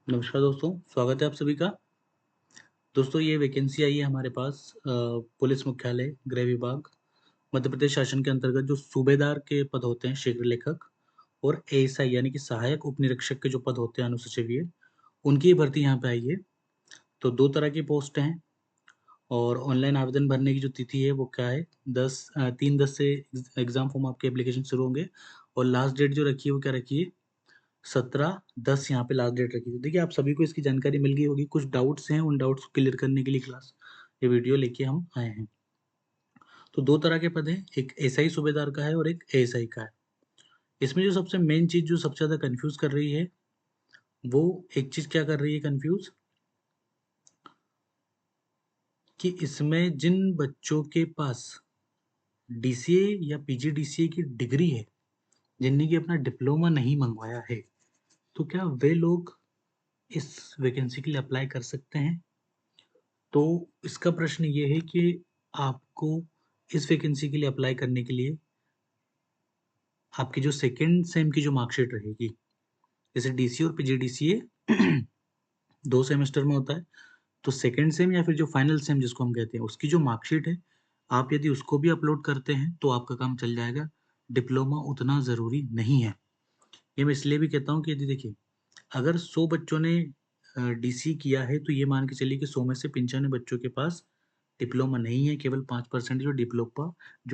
नमस्कार दोस्तों, स्वागत है आप सभी का। दोस्तों ये वैकेंसी आई है हमारे पास पुलिस मुख्यालय, गृह विभाग, मध्य प्रदेश शासन के अंतर्गत जो सूबेदार के पद होते हैं, शीघ्र लेखक और एएसआई यानी कि सहायक उप निरीक्षक के जो पद होते हैं अनुसचिवीय, उनकी भर्ती यहाँ पे आई है। तो 2 तरह की पोस्ट हैं और ऑनलाइन आवेदन भरने की जो तिथि है वो क्या है 3/10 से एग्ज़ाम फॉर्म आपके एप्लीकेशन शुरू होंगे और लास्ट डेट जो रखी है वो क्या रखी है 17/10 यहाँ पे लास्ट डेट रखी थी। देखिए, आप सभी को इसकी जानकारी मिल गई होगी। कुछ डाउट्स हैं, उन डाउट्स को क्लियर करने के लिए ये वीडियो लेके हम आए हैं। तो 2 तरह के पद हैं, एक एसआई सूबेदार का है और एक एएसआई का है। इसमें जो सबसे मेन चीज़ जो सबसे ज़्यादा कन्फ्यूज़ कर रही है, वो एक चीज़ क्या कर रही है कन्फ्यूज़ कि इसमें जिन बच्चों के पास डीसीए या पीजीडीसीए की डिग्री है, जिनने की अपना डिप्लोमा नहीं मंगवाया है, तो क्या वे लोग इस वैकेंसी के लिए अप्लाई कर सकते हैं? तो इसका प्रश्न ये है कि आपको इस वैकेंसी के लिए अप्लाई करने के लिए आपकी जो सेकंड सेम की जो मार्कशीट रहेगी, जैसे डीसीए और पीजीडीसीए 2 सेमेस्टर में होता है, तो सेकंड सेम या फिर जो फाइनल सेम जिसको हम कहते हैं, उसकी जो मार्कशीट है, आप यदि उसको भी अपलोड करते हैं, तो आपका काम चल जाएगा। डिप्लोमा उतना ज़रूरी नहीं है। ये मैं इसलिए भी कहता हूँ कि यदि देखिए, अगर 100 बच्चों ने डीसी किया है, तो ये मान के चलिए कि 100 में से 95 बच्चों के पास डिप्लोमा नहीं है, केवल 5% जो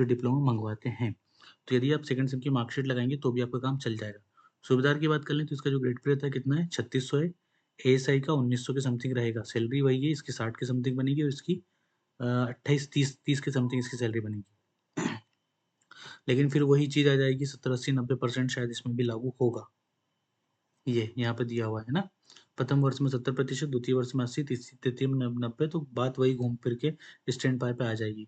डिप्लोमा मंगवाते हैं। तो यदि आप सेकंड सेम की मार्कशीट लगाएँगे, तो भी आपका काम चल जाएगा। सूबेदार की बात कर लें, तो इसका जो ग्रेड पे रहता है कितना है, 3600 है। एएसआई का 1900 के समथिंग रहेगा। सैलरी वही है, इसकी 60 के समथिंग बनेगी और इसकी 28 30 के समथिंग इसकी सैलरी बनेगी। लेकिन फिर वही चीज़ आ जाएगी 70, 80, 90% शायद इसमें भी लागू होगा। ये यहाँ पे दिया हुआ है ना, प्रथम वर्ष में 70%, द्वितीय वर्ष में 80, तृतीय में 90, तो बात वही घूम फिर के स्टैंड बाय पे आ जाएगी।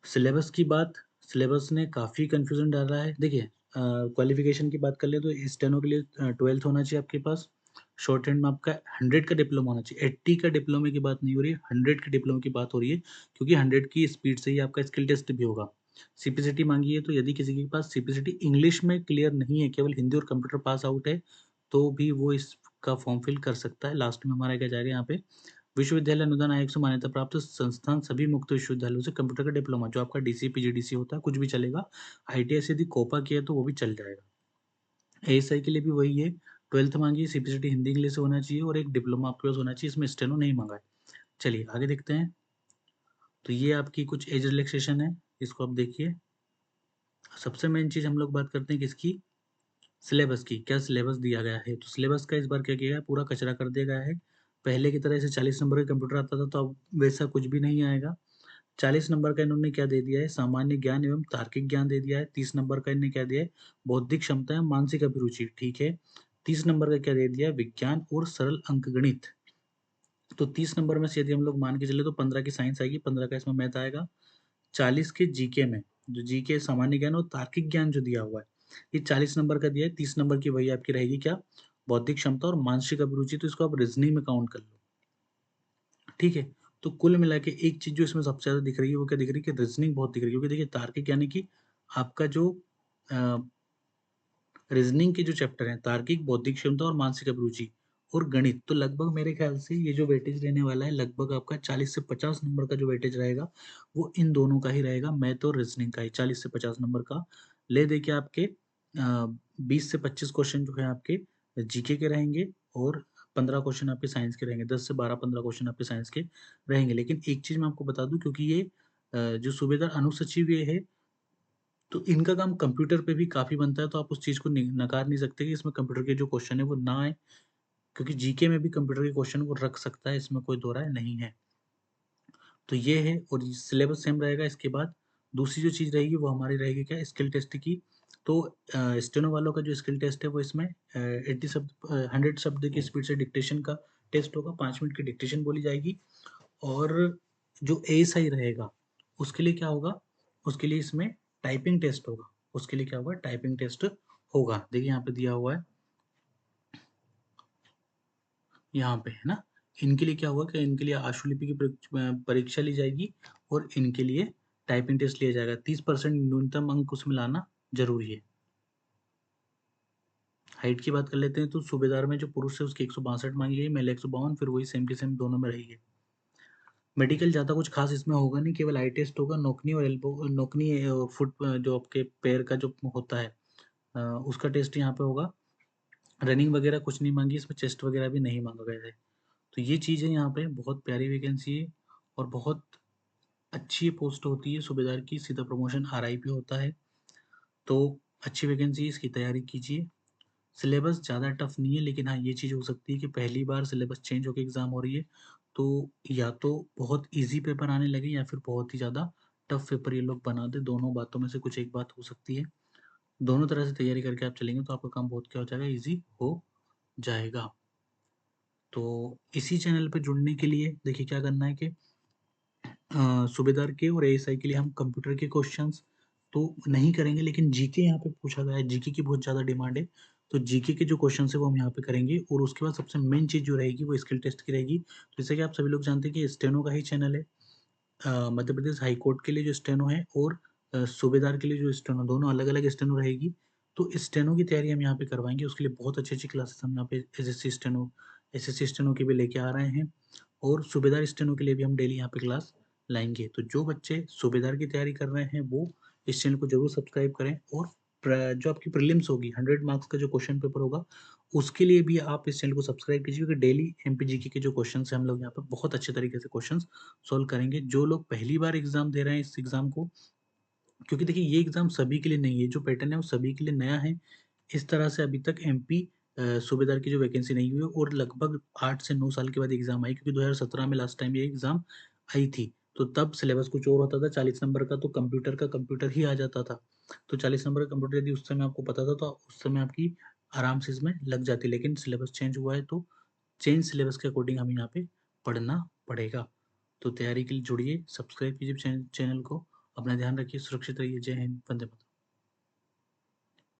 सिलेबस की बात, सिलेबस ने काफ़ी कन्फ्यूज़न डाला है। देखिए क्वालिफ़िकेशन की बात कर लें तो स्टेनो के लिए 12th होना चाहिए आपके पास। शॉर्ट हैंड में आपका 100 का डिप्लोमा होना चाहिए। 80 का डिप्लोमे की बात नहीं हो रही है, 100 के डिप्लोमे की बात हो रही है, क्योंकि 100 की स्पीड से ही आपका स्किल टेस्ट भी होगा। सीपीसीटी माँगी है, तो यदि किसी के पास सीपीसीटी इंग्लिश में क्लियर नहीं है, केवल हिंदी और कंप्यूटर पास आउट है, तो भी वो इसका फॉर्म फिल कर सकता है। लास्ट में हमारा क्या जाएगा यहाँ पे, विश्वविद्यालय अनुदान आयोग से मान्यता प्राप्त संस्थान सभी मुक्त विश्वविद्यालयों से कंप्यूटर का डिप्लोमा जो आपका डीसी पीजीडीसी होता है कुछ भी चलेगा। आईटीआई से यदि कोपा किया तो वो भी चल जाएगा। एएसआई के लिए भी वही है, 12th मांगी है, सीपीसीटी हिंदी इंग्लिश से होना चाहिए और एक डिप्लोमा आपके पास होना चाहिए, इसमें स्टेनो नहीं मांगा है। चलिए आगे देखते हैं। तो ये आपकी कुछ एज रिलैक्सेशन है, इसको आप देखिए। सबसे मेन चीज हम लोग बात करते हैं किसकी, सिलेबस की। क्या सिलेबस दिया गया है, तो सिलेबस का इस बार क्या किया गया है, पूरा कचरा कर दिया गया है। पहले की तरह से 40 नंबर का कंप्यूटर आता था, तो अब वैसा कुछ भी नहीं आएगा। 40 नंबर का इन्होंने क्या दे दिया है, सामान्य ज्ञान एवं तार्किक ज्ञान दे दिया है। 30 नंबर का इन्होंने क्या दिया है, बौद्धिक क्षमता एवं मानसिक अभिरुचि, ठीक है। 30 नंबर का क्या दे दिया है, विज्ञान और सरल अंकगणित। तो 30 नंबर में से यदि हम लोग मान के चले तो 15 की साइंस आएगी, 15 का इसमें मैथ आएगा। 40 के जीके में, जो जीके सामान्य ज्ञान और तार्किक ज्ञान जो दिया हुआ है, ये 40 नंबर का दिया है। 30 नंबर की वही आपकी रहेगी क्या, बौद्धिक क्षमता और मानसिक अभिरुचि, तो इसको आप रीजनिंग में काउंट कर लो, ठीक है। तो कुल मिला के एक चीज जो इसमें सबसे ज्यादा दिख रही है वो क्या दिख रही है कि रीजनिंग बहुत दिख रही है, क्योंकि देखिए तार्किक यानी कि आपका जो रीजनिंग के जो चैप्टर हैं, तार्किक, बौद्धिक क्षमता और मानसिक अभिरुचि और गणित, तो लगभग मेरे ख्याल से ये जो वेटेज रहने वाला है, लगभग आपका 40 से 50 नंबर का जो वेटेज रहेगा, वो इन दोनों का ही रहेगा, मैथ और रीजनिंग का ही 40 से 50 नंबर का। ले दे के आपके 20 से 25 क्वेश्चन जो है आपके जीके के रहेंगे और 15 क्वेश्चन आपके साइंस के रहेंगे, 10 से 12-15 क्वेश्चन आपके साइंस के रहेंगे। लेकिन एक चीज मैं आपको बता दूं, क्योंकि ये जो सूबेदार अनुसचिव ये है, तो इनका काम कंप्यूटर पे भी काफ़ी बनता है, तो आप उस चीज़ को नकार नहीं सकते कि इसमें कंप्यूटर के जो क्वेश्चन है वो ना आए, क्योंकि जीके में भी कंप्यूटर के क्वेश्चन वो रख सकता है, इसमें कोई दो राय नहीं है। तो ये है और सिलेबस सेम रहेगा। इसके बाद दूसरी जो चीज़ रहेगी वो हमारी रहेगी क्या, स्किल टेस्ट की। तो स्टेनो वालों का जो स्किल टेस्ट है वो इसमें 80 शब्द 100 शब्द की स्पीड से डिक्टेशन का टेस्ट होगा, 5 मिनट की डिक्टेशन बोली जाएगी। और जो एएसआई रहेगा उसके लिए क्या होगा, उसके लिए इसमें टाइपिंग टेस्ट होगा। उसके लिए क्या होगा, टाइपिंग टेस्ट होगा। देखिए यहाँ पे दिया हुआ है, यहाँ पे है ना। इनके लिए क्या होगा कि इनके लिए आशुलिपि की परीक्षा ली जाएगी और इनके लिए टाइपिंग टेस्ट लिया जाएगा। 30% न्यूनतम अंक उसमें लाना जरूरी है। हाइट की बात कर लेते हैं तो सूबेदार में जो पुरुष है उसकी 162 माँगी गई, महिला 152, फिर वही सेम टू सेम दोनों में रहेगी। मेडिकल ज़्यादा कुछ ख़ास इसमें होगा नहीं, केवल आई टेस्ट होगा, नोकनी और नोकनी फुट जो आपके पैर का जो होता है उसका टेस्ट यहाँ पे होगा। रनिंग वगैरह कुछ नहीं माँगी, इसमें चेस्ट वगैरह भी नहीं माँगा गया है। तो ये चीज़ है यहाँ पे, बहुत प्यारी वैकेंसी है और बहुत अच्छी पोस्ट होती है सूबेदार की, सीधा प्रमोशन आरआई पे होता है। तो अच्छी वैकेंसी है, इसकी तैयारी कीजिए। सिलेबस ज़्यादा टफ नहीं है, लेकिन हाँ, ये चीज़ हो सकती है कि पहली बार सिलेबस चेंज होके एग्ज़ाम हो रही है, तो या तो बहुत ईज़ी पेपर आने लगे या फिर बहुत ही ज़्यादा टफ पेपर ये लोग बना दें, दोनों बातों में से कुछ एक बात हो सकती है। दोनों तरह से तैयारी करके आप चलेंगे तो आपका काम बहुत क्या हो जाएगा, ईज़ी हो जाएगा। तो इसी चैनल पे जुड़ने के लिए देखिए क्या करना है कि सूबेदार के और एएसआई के लिए हम कंप्यूटर के क्वेश्चंस तो नहीं करेंगे, लेकिन जीके यहाँ पे पूछा गया है, जीके की बहुत ज़्यादा डिमांड है। तो जीके के जो क्वेश्चंस है वो हम यहाँ पे करेंगे और उसके बाद सबसे मेन चीज़ जो रहेगी वो स्किल टेस्ट की रहेगी। तो जैसे कि आप सभी लोग जानते हैं कि स्टेनो का ही चैनल है। मध्य प्रदेश हाई कोर्ट के लिए जो स्टेनो है और सूबेदार के लिए जो स्टेनो, दोनों अलग-अलग स्टेनो रहेगी। तो स्टेनो की तैयारी हम यहाँ पे करवाएँगे, उसके लिए बहुत अच्छी-अच्छी क्लासेस हम यहाँ पे एसएससी स्टेनो की भी लेके आ रहे हैं और सूबेदार स्टेनो के लिए भी हम डेली यहाँ पे क्लास लाएँगे। तो जो बच्चे सूबेदार की तैयारी कर रहे हैं वो इस चैनल को ज़रूर सब्सक्राइब करें और जो आपकी प्रीलिम्स होगी 100 मार्क्स का जो क्वेश्चन पेपर होगा, उसके लिए भी आप इस चैनल को सब्सक्राइब कीजिए, क्योंकि डेली एमपी जीके के जो क्वेश्चंस हैं हम लोग यहाँ पे बहुत अच्छे तरीके से क्वेश्चंस सॉल्व करेंगे। जो लोग पहली बार एग्ज़ाम दे रहे हैं इस एग्ज़ाम को, क्योंकि देखिए ये एग्ज़ाम सभी के लिए नहीं है, जो पैटर्न है वो सभी के लिए नया है। इस तरह से अभी तक एमपी सूबेदार की जो वैकेंसी नहीं हुई है और लगभग 8 से 9 साल के बाद एग्ज़ाम आई, क्योंकि 2017 में लास्ट टाइम ये एग्ज़ाम आई थी। तो तब सिलेबस कुछ और होता था, 40 नंबर का तो कंप्यूटर ही आ जाता था। तो 40 नंबर का कंप्यूटर यदि उस समय आपको पता था तो उस समय आपकी आराम से इसमें लग जाती, लेकिन सिलेबस चेंज हुआ है तो चेंज सिलेबस के अकॉर्डिंग हमें यहाँ पे पढ़ना पड़ेगा। तो तैयारी के लिए जुड़िए, सब्सक्राइब कीजिए चैनल को। अपना ध्यान रखिए, सुरक्षित रहिए। जय हिंद, वंदे मातरम।